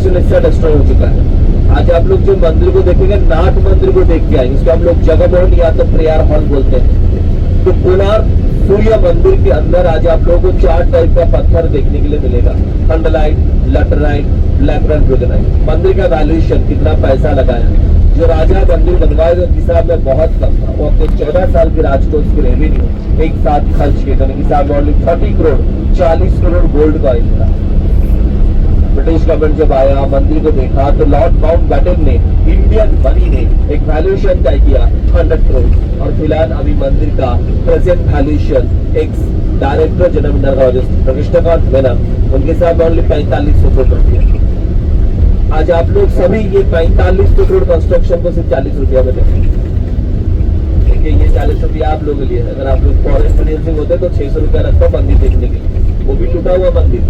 50% हिस्सा डिस्ट्रॉय हो चुका है। आज आप लोग जो मंदिर को देखेंगे, नाथ मंदिर को देख के आएंगे, इसको हम लोग जगमोहन या तो प्रेयर हॉल बोलते हैं। तो कोणार्क सूर्य मंदिर के अंदर आज आप लोगों को 4 टाइप का पत्थर देखने के लिए मिलेगा, खंडलाइट, लैटेराइट, ब्लैक ब्रिगनाइट। मंदिर का वैल्यूएशन, कितना पैसा लगाया। जो राजा मंदिर बनवाए थे उनकी हिसाब में बहुत कम था, वो अपने 14 साल के राजकोष की रेवेन्यू एक साथ खर्च किए थे। हिसाब में ओनली 30 करोड़, 40 करोड़ गोल्ड का था। ब्रिटिश गवर्नमेंट जब आया, मंदिर को देखा, तो लॉर्ड माउंटबेटन ने इंडियन मनी ने एक वैल्यूएशन तय किया 100 करोड़। और फिलहाल अभी मंदिर का present valuation ex director general mineralogist Krishnakant Menon, उनके हिसाब में ओनली 4500 करोड़ रुपया। आज आप लोग सभी ये 45 करोड़ कंस्ट्रक्शन को सिर्फ 40 रुपया में देखेंगे। देखिए ये 40 रुपया आप लोगों के लिए है। अगर आप लोग फॉरेन फाइनेंसिंग होते तो 600 रुपया लगता मंदिर देखने के लिए, वो भी टूटा हुआ मंदिर।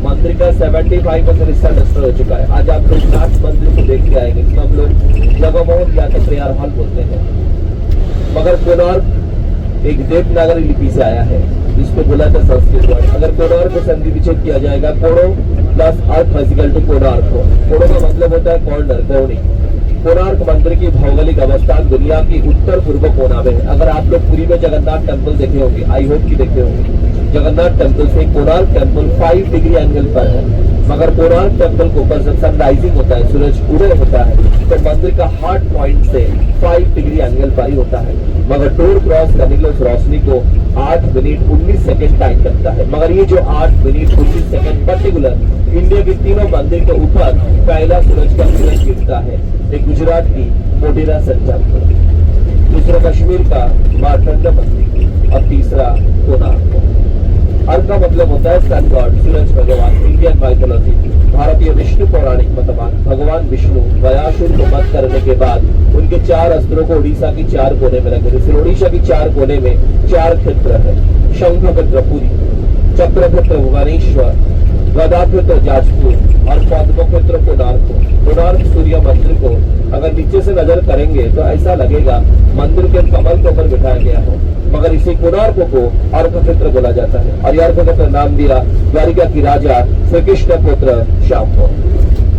मंदिर का 75% हिस्सा डिस्ट्रॉय हो चुका है। आज आप लोग नाथ मंदिर को देख के आएंगे, इसको हम लोग जगमोहन या तो प्रेयर हॉल बोलते हैं। मगर कोणार्क एक देवनागरी लिपि से आया है, जिसको बोला था संस्कृत वर्ड। अगर कोणार्क को संधि विच्छेद किया जाएगा, कोणो प्लस अर्थ फिजिकल टू कोणार्क। कोणो का मतलब होता है कॉर्नर, कोणी। कोणार्क मंदिर की भौगोलिक अवस्था दुनिया की उत्तर पूर्व कोना में है। अगर आप लोग पुरी में जगन्नाथ टेम्पल देखे होंगे, आई होप कि देखे होंगे, जगन्नाथ टेम्पल से कोणार्क टेम्पल 5 डिग्री एंगल पर है। मगर कोणार्क टेम्पल के ऊपर जब सनराइजिंग होता है, सूरज उदय होता है, तो मंदिर का हार्ड पॉइंट से 5 डिग्री एंगल पर ही होता है। मगर डोर क्रॉस करने के लिए उस रोशनी को 8 मिनट 19 सेकंड टाइम लगता है। मगर ये जो 8 मिनट 19 सेकंड पर्टिकुलर इंडिया के तीनों मंदिर के ऊपर पहला सूरज का सूरज गिरता है। एक गुजरात की मोटेरा सन टेम्पल, दूसरा कश्मीर का मार्कंड मंदिर और तीसरा कोणार्क। अर्क का मतलब होता है सन गॉड, सूरज भगवान। इंडियन माइथोलॉजी, भारतीय विष्णु पौराणिक मतवाद, भगवान विष्णु गयासुर को वध करने के बाद उनके 4 अस्त्रों को उड़ीसा की 4 कोने में रखे थे। उड़ीसा की 4 कोने में 4 क्षेत्र है, शंख क्षेत्र पुरी, चक्र क्षेत्र भुवनेश्वर, गदा क्षेत्र जाजपुर और पद्म क्षेत्र कोणार्क। कोणार्क सूर्य मंदिर को अगर नीचे से नजर करेंगे तो ऐसा लगेगा मंदिर के कमल के ऊपर बिठाया गया हो, मगर इसी कोणार्क को अर्क क्षेत्र बोला जाता है। और अर्क क्षेत्र नाम दिया द्वारिका की राजा श्री कृष्ण पुत्र श्याम को।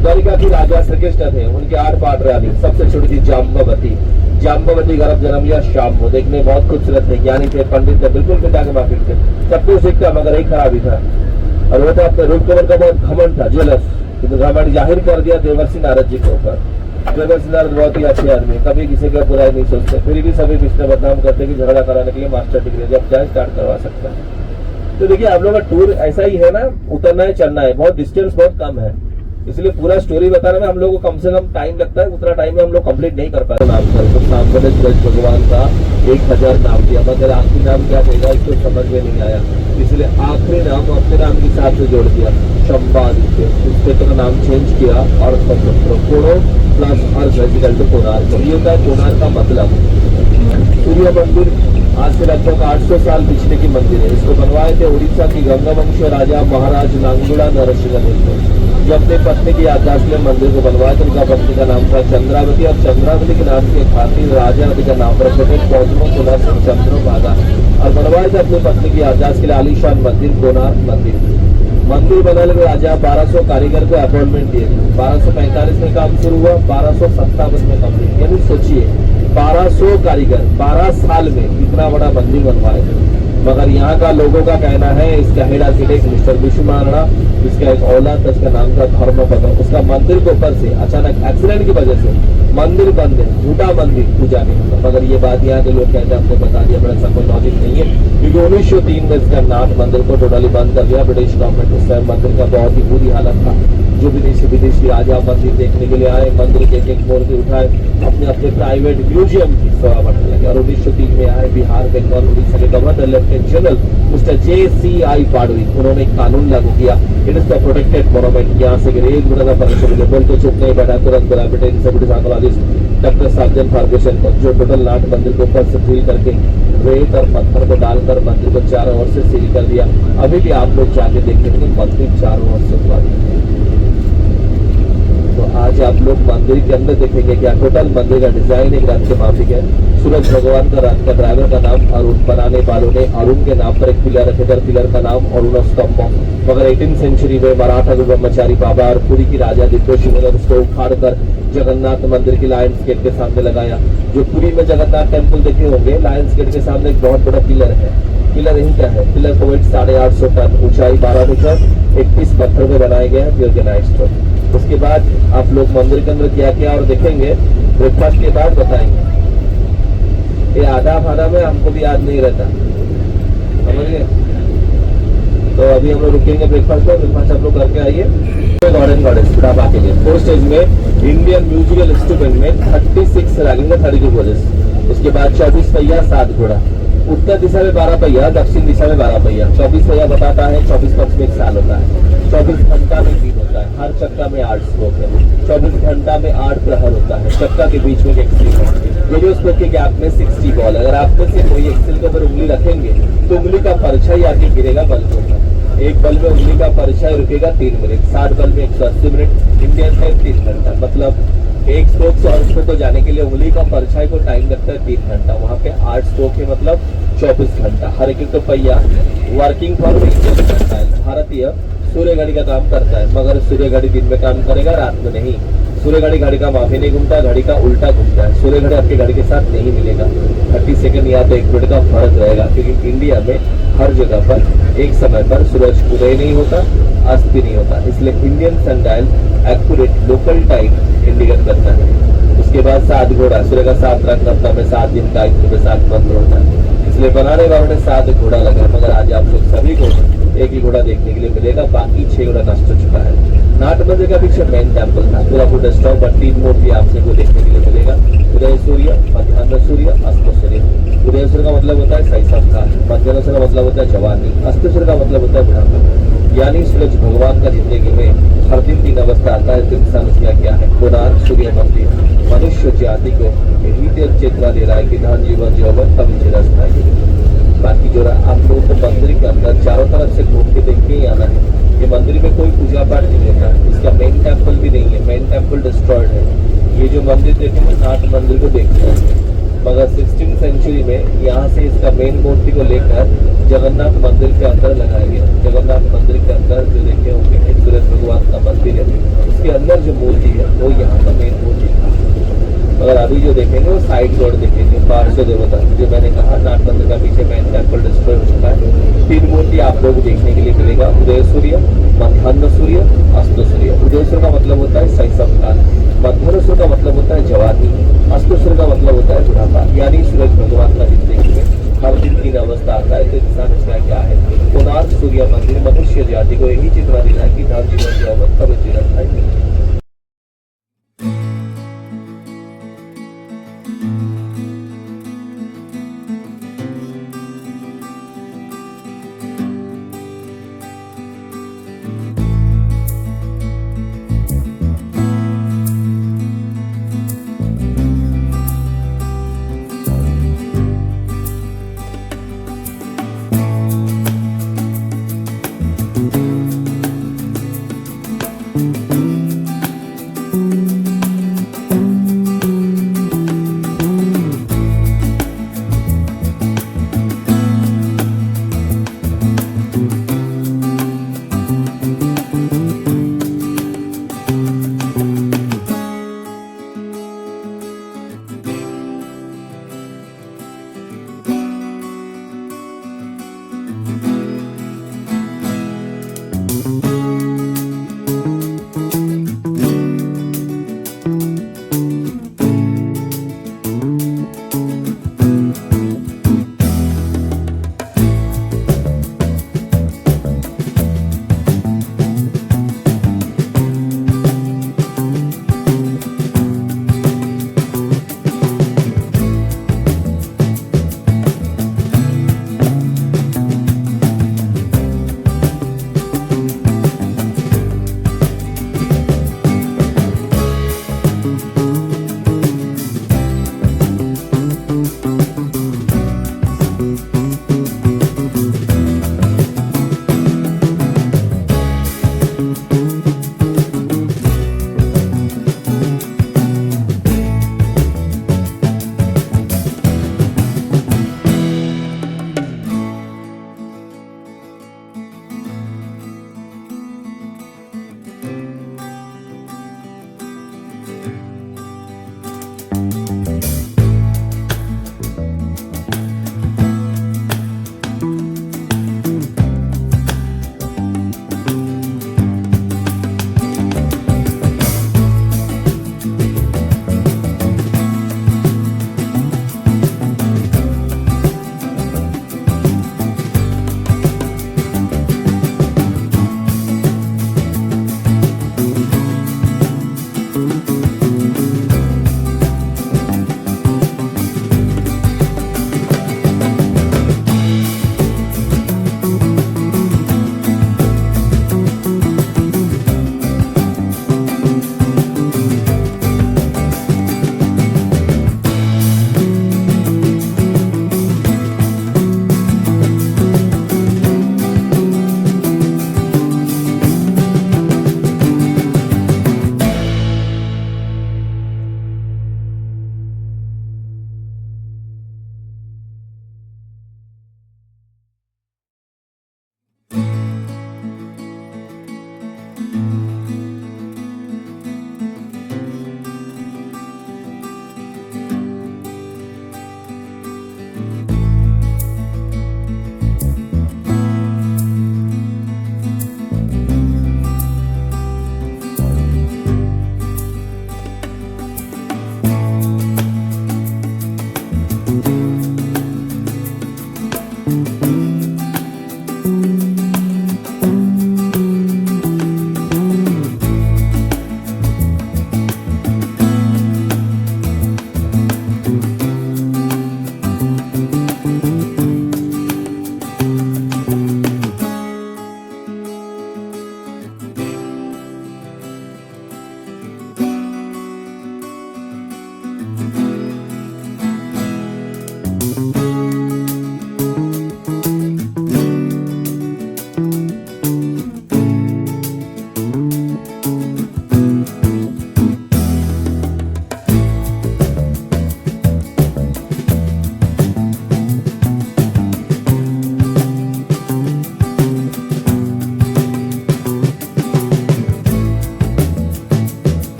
द्वारिका की राजा श्री कृष्ण थे, उनके 8 पाठ रानी, सबसे छोटी थी जाम्बवती। जाम्बवती गर्भ जन्म लिया शाम को। देखने में बहुत खूबसूरत थे, ज्ञानी थे, पंडित थे, बिल्कुल पिता के माफिक थे, सब कुछ सीखता, मगर एक खराबी था, और वो था अपने रूप कमल का बहुत घमंड था, जेलस। तो घमंड जाहिर कर दिया देवर्षि नारद जी के ऊपर। देवर्षि नारद बहुत ही अच्छे आदमी, कभी किसी का बुराई नहीं सोचते, फिर भी सभी पिछले बदनाम करते कि झगड़ा कराने के लिए मास्टर डिग्री जब चाहे स्टार्ट करवा सकता है। तो देखिए आप लोग का टूर ऐसा ही है ना, उतरना है चढ़ना है, बहुत डिस्टेंस बहुत कम है, इसलिए पूरा स्टोरी बताने में हम लोग को कम से कम टाइम लगता है, उतना टाइम में हम लोग कंप्लीट नहीं कर पाते। नाम कर तो सामने सूरज भगवान का 1000 नाम दिया, मगर आखिरी नाम क्या देगा इसको समझ में नहीं आया, इसलिए आखिरी नाम अपने नाम के साथ से जोड़ दिया, शंबादित्य। उस क्षेत्र का नाम चेंज किया और कोणो प्लस अर्थ फिजिकल टू कोणार्क। ये होता है कोणार्क का मतलब। सूर्य मंदिर आज से लगभग 800 पीछे पिछले की मंदिर है। इसको बनवाए थे उड़ीसा की गंगावंशीय राजा महाराज नांगुड़ा नरसिंह। जब अपने पत्नी की याददाश्त में मंदिर को बनवाया तो उनका पत्नी का नाम था चंद्रावती, और चंद्रावती के नाम के खातिर राजा नदी का नाम रखे थे पौधमो पुनः चंद्रभागा। और बनवाए थे अपनी पत्नी की याददाश्त के लिए आलीशान मंदिर कोणार्क मंदिर। मंदिर बनाने में राजा 1200 कारीगर को अपॉइंटमेंट दिए थे। 1245 में काम शुरू हुआ, 1257 में कंप्लीट। यानी सोचिए 1200 कारीगर 12 साल में इतना बड़ा मंदिर बनवाए थे। मगर यहाँ का लोगों का कहना है, इसका head architect mister Vishu Maharana, इसका एक औलाद था, उसका नाम था धर्मपद। उसका मंदिर के ऊपर से अचानक एक्सीडेंट की वजह से मंदिर बंद है, झूठा मंदिर पूजा नहीं होता। मगर ये बात यहाँ के लोग कहते हैं, आपको बता दिया, बड़ा सा कोई लॉजिक नहीं है, क्योंकि 1903 में इसका नाथ मंदिर को टोटली बंद कर दिया ब्रिटिश गवर्नमेंट। उस समय मंदिर का बहुत ही बुरी हालत था। जो विदेशी राजा मंदिर देखने के लिए आए, मंदिर के एक मूर्ति उठाए, अपने अपने प्राइवेट म्यूजियम की सेवा बढ़ने लगे। और 1903 में आए बिहार, बंगाल, उड़ीसा के governor lieutenant general mister JCI Padvi, उन्होंने एक कानून लागू किया, it is the protected monument. यहाँ से एक बुरा परमिशन बोल तो चुप नहीं बैठा, तुरंत बोला ब्रिटेन डॉक्टर सार्जन फार्गुसन को, जो टोटल नाथ मंदिर को ऊपर से सील करके रेत और पत्थर को डालकर मंदिर को चारों ओर से सील कर दिया। अभी भी आप लोग जाके देखेंगे मंदिर चारों ओर से तो आज आप लोग मंदिर के अंदर देखेंगे क्या टोटल मंदिर का डिजाइन एक रथ के माफिक है। सूरज भगवान का रथ का ड्राइवर का नाम अरुण, बनाने वालों ने अरुण के नाम पर एक पिलर रखे, पिलर का नाम अरुण स्तंभ। मगर 18 सेंचुरी में मराठा जो ब्रह्मचारी बाबा और पुरी की राजा दिव्य शिव उसको उखाड़ कर जगन्नाथ मंदिर की लायंस गेट के सामने लगाया। जो पुरी में जगन्नाथ टेम्पल देखे होंगे, लायंस गेट के सामने एक बहुत बड़ा पिलर है। पिलर यही क्या है, पिलर को 850 टन, ऊंचाई 12 मीटर, 31 पत्थर में बनाए गए हैं, ऑर्गेनाइज्ड। उसके बाद आप लोग मंदिर के अंदर क्या क्या और देखेंगे, ब्रेकफास्ट के बाद बताएंगे। ये आधा खाना में हमको भी याद नहीं रहता, समझ गए। तो अभी हम लोग रुकेंगे ब्रेकफास्ट पर, ब्रेकफास्ट आप लोग करके आइए। गॉर्डन बुढ़ापा के लिए 4 स्टेज में इंडियन म्यूजिकल इंस्ट्रूमेंट में 36 रैगिंग में 32 वॉइस। उसके बाद 24 पहिया 7 घोड़ा, उत्तर दिशा में 12 पहिया, दक्षिण दिशा में 12 पहिया। 24 पहिया बताता है 24 पक्ष में 1 साल होता है, 24 घंटा में 3 होता है, हर चक्का में 8 स्ट्रोक है, 24 घंटा में 8 प्रहर होता है, चक्का के बीच में एक एक्सिल है। ये जो स्ट्रोक के गैप में 60 बॉल, अगर आप में से कोई एक्सिल के ऊपर उंगली रखेंगे तो उंगली का परछाई आके गिरेगा बल के ऊपर। एक बल में उंगली का परछाई रुकेगा 3 मिनट, 60 बल में 180 मिनट, इंडियन टाइम 3 घंटा। मतलब एक स्ट्रोक से और स्ट्रोक को जाने के लिए उंगली का परछाई को टाइम लगता है 3 घंटा, वहाँ पे 8 स्ट्रोक है मतलब 24 घंटा। हर एक तो पहिया वर्किंग फॉर भारतीय सूर्य घड़ी का काम करता है, मगर सूर्य घड़ी दिन में काम करेगा, रात में नहीं। सूर्य घड़ी का माफी नहीं घूमता, घड़ी का उल्टा घूमता है। सूर्य घड़ी आपकी घड़ी के साथ नहीं मिलेगा, 30 सेकंड या तो 1 मिनट का फर्क रहेगा, क्योंकि इंडिया में हर जगह पर एक समय पर सूरज उदय नहीं होता, अस्त भी नहीं होता, इसलिए Indian sundial accurate local time indicate करता है। उसके बाद 7 घोड़ा, सूर्य का 7 रंग अपना में 7 दिन का 1 में 7 मंत्र होता है, इसलिए बनाने वालों ने 7 घोड़ा लगा। मगर आज आप लोग सभी को एक ही घोड़ा देखने के लिए मिलेगा, बाकी 6 घोड़ा नष्ट हो चुका है। नाट मंदिर का पीछे मेन टेम्पल था, पूरा फुट स्टॉक, बट 3 मूर्ति आपसे को देखने के लिए मिलेगा। उदय सूर्य, मध्यान्ह सूर्य, अस्त सूर्य। उदय सूर्य का मतलब होता है शैशव काल, मध्यान्ह सूर्य का मतलब होता है जवानी, अस्त सूर्य का मतलब होता है बुढ़ापा। यानी सूरज भगवान का जिंदगी में हर दिन 3 अवस्था आता है। 3 समस्या क्या है, कोणार्क सूर्य मंदिर मनुष्य जाति को यही चेतना दे रहा है कि धन जीवन यौवन कभी चिरस्थायी है। बाकी जो आप लोगों को मंदिर के अंदर चारों तरफ से घूम के देख के ही आना है। ये मंदिर में कोई पूजा पाठ नहीं होता, इसका मेन टेम्पल भी नहीं है, मेन टेम्पल डिस्ट्रॉयड है। ये जो मंदिर देखेंगे नाट मंदिर को देखते हैं, मगर 16 सेंचुरी में यहाँ से इसका मेन मूर्ति को लेकर जगन्नाथ मंदिर के अंदर लगाया गया। जगन्नाथ मंदिर के अंदर जो देखे होंगे एक सूरज भगवान का मंदिर है, उसके अंदर जो मूर्ति है वो यहाँ का मेन मूर्ति है। मगर अभी जो देखेंगे वो साइड रोड देखेंगे, पार्श्व देवता जो मैंने कहा नाट मंदिर का पीछे मेन टेम्पल डिस्ट्रॉय हो चुका है। 3 मूर्ति आप लोग देखने के लिए मिलेगा, उदय सूर्य, मध्यान्ह सूर्य, अस्त सूर्य। उदय सूर्य का मतलब होता है शैशव काल, मध्यान्ह सूर्य का मतलब होता है जवानी, अस्त सूर्य का मतलब होता है बुढ़ापा। यानी सूरज भगवान का जिंदगी में हर दिन 3 अवस्था आता है। तो इंसान इसका क्या है, कोणार्क सूर्य मंदिर मनुष्य जाति को यही चेतना देना है कि धन जीवन यौवन कभी चिरस्थायी नहीं है।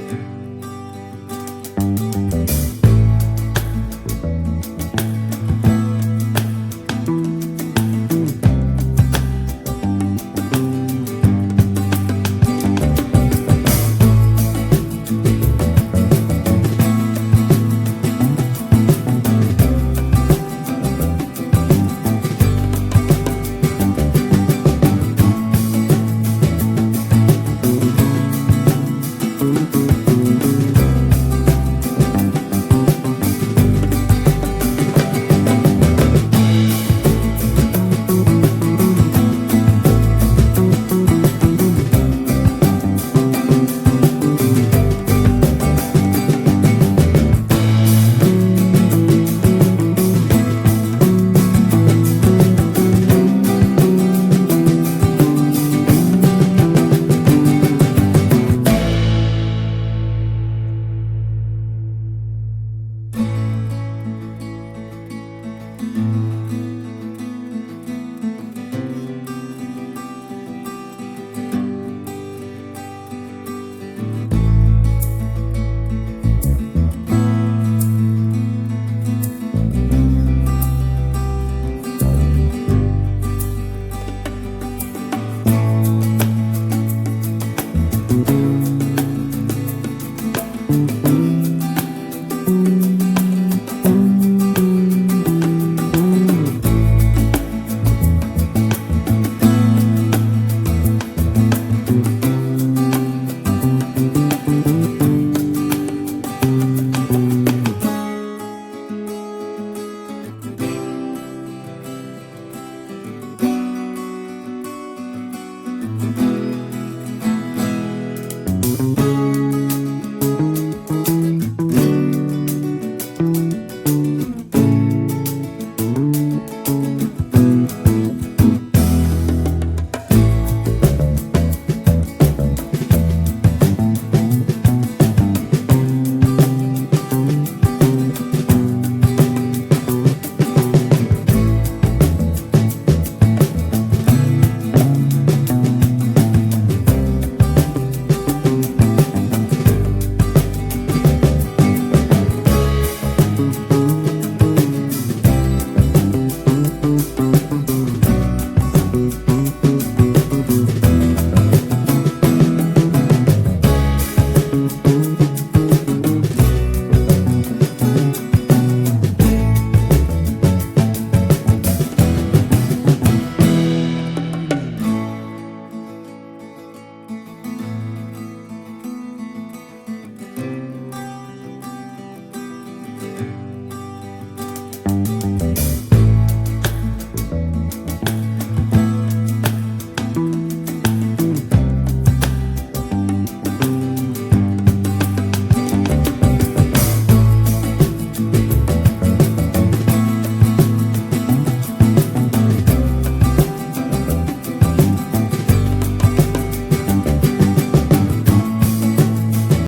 है।